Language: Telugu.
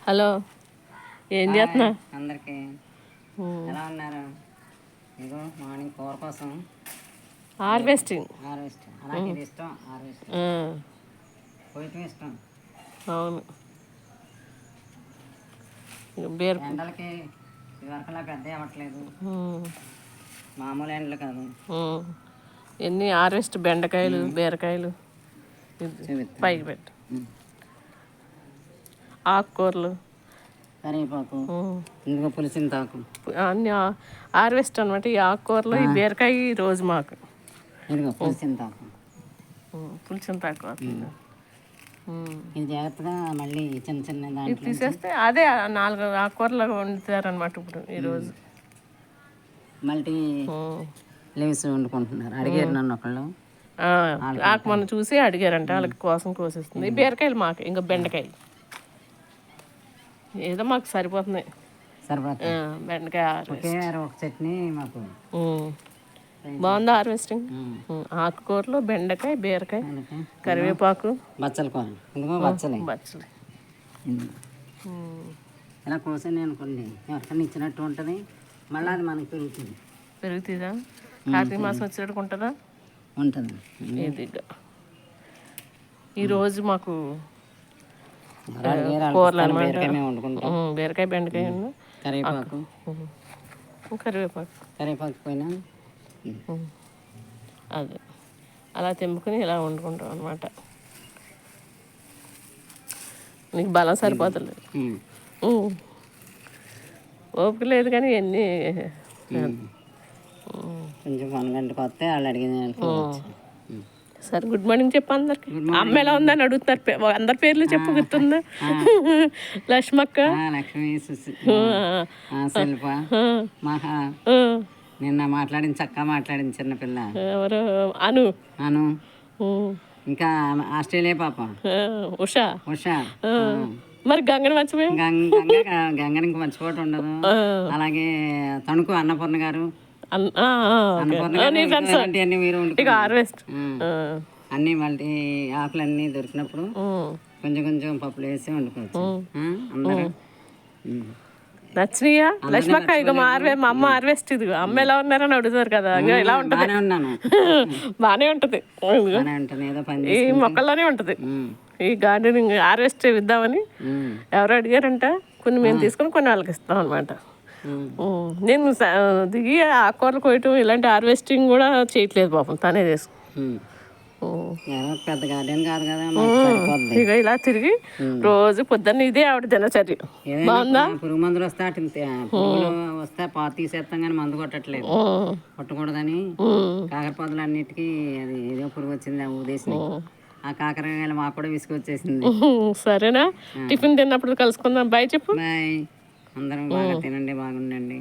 హలో, ఏం చేస్తున్నా? అందరికి ఎలా ఉన్నారు? ఇదిగో మార్నింగ్ కూర కోసం హార్వెస్టింగ్. అలాగే ఇది ఇష్టం. హార్వెస్టింగ్ పోయటం ఇష్టం. అవును, ఎండలకి ఇదివరకులా పెద్ద అవ్వట్లేదు, మామూలు ఎండలు కాదు. ఎన్ని హార్వెస్ట్ బెండకాయలు, బీరకాయలు పైకి పెట్టు. ఆకుకూరలు, కరివేపాకు, ఇందులో పులిసింతాకు అన్ని హార్వెస్ట్ అనమాట. ఈ ఆకుకూరలు, ఈ బీరకాయ రోజు మాకు ఇదిగో పులిసింతాకు. పులిసింతాకు ఇది జాగ్రత్తగా మళ్ళీ చిన్న చిన్న దాంట్లో తీసేస్తే అదే 4 ఆకుకూరలు వండుతారనమాట ఇప్పుడు ఈరోజు. మల్టీ లీవ్స్ వండుకుంటున్నారు. అడిగారు నన్ను ఒకళ్ళు. ఆకు మొన్న చూసి అడిగారంట, వాళ్ళకి కోసం కోసేస్తుంది. బీరకాయలు మాకు, ఇంకా బెండకాయలు ఏదో మాకు సరిపోతున్నాయి. బెండకాయ ఒక చట్నీ మాకు బాగుంది. హార్వెస్టింగ్ ఆకుకూరలు, బెండకాయ, బీరకాయ, కరివేపాకు, బచ్చల కూర, బచ్చలు ఇలా కోసాను అనుకోండి, ఎవరికైనా ఇచ్చినట్టు ఉంటుంది. మళ్ళీ అది మనకి పెరుగుతుందా? కార్తీక మాసం వచ్చేటట్టు ఉంటుందా? ఉంటుంది. ఈరోజు మాకు కూరలు అనమాట. బీరకాయ, బెండకాయ, కరివేపాకు కరివేపాకు పోయినా అదే అలా తెంపుకుని ఇలా వండుకుంటాం అనమాట. నీకు బలం సరిపోతుంది. ఓపిక లేదు కానీ ఎన్ని కొంచెం 1 గంటకు వస్తే వాళ్ళు అడిగిన. సరే, గుడ్ మార్నింగ్ చెప్పు అందరికి. అమ్మ ఎలా ఉందని అడుగుతున్నారు. అందరి పేర్లు చెప్పు, గుర్తుందా? లక్ష్మక్క, లక్ష్మి, శిల్ప, మహా, నిన్న మాట్లాడింది, చక్కగా మాట్లాడింది చిన్నపిల్ల. ఎవరు? అను. ఇంకా ఆస్ట్రేలియా పాప ఉషా. మరి గంగని మర్చిపోయి. గంగని ఇంక మర్చిపోవటం ఉండదు. అలాగే తణుకు అన్నపూర్ణ గారు, హార్వెస్ట్ అన్ని మళ్ళీ ఆకులన్నీ దొరికినప్పుడు కొంచెం కొంచెం పప్పులు వేసి వండుకోవచ్చు. అందరూ నచ్చినాయా లక్ష్మక్క? ఇక మా అమ్మ హార్వెస్ట్. ఇదిగో అమ్మ ఎలా ఉన్నారని అడుగుతారు కదా, ఇలా ఉంటుంది. బాగానే ఉంటుంది. ఈ మొక్కల్లోనే ఉంటుంది. ఈ గార్డెనింగ్ హార్వెస్ట్ ఇద్దామని ఎవరు అడిగారంట. కొన్ని మేము తీసుకుని కొన్ని వాళ్ళకి ఇస్తాం అనమాట. నేను దిగి ఆకుకూరలు కోయటం, ఇలాంటి హార్వెస్టింగ్ కూడా చేయట్లేదు పాపం, తనే చేసుకు. పెద్ద గార్డెన్ కాదు కదా, ఇక ఇలా తిరిగి రోజు పొద్దున్న ఇదే ఆవిడ దినచర్య. బాగుందా? పురుగు మందులు వస్తే పాత తీసేస్తాం కానీ మందు కొట్టట్లేదు, కొట్టకూడదని. కాకరపొదలు అన్నిటికీ అది ఏదో పురుగు వచ్చింది, ఊదేసి. ఆ కాకరకాయలు మాకు కూడా విసుకొచ్చేసింది. సరేనా, టిఫిన్ తిన్నప్పుడు కలుసుకుందాం. బాయ్ చెప్పు. బాయ్. అందరం బాగా తినండి, బాగుండండి.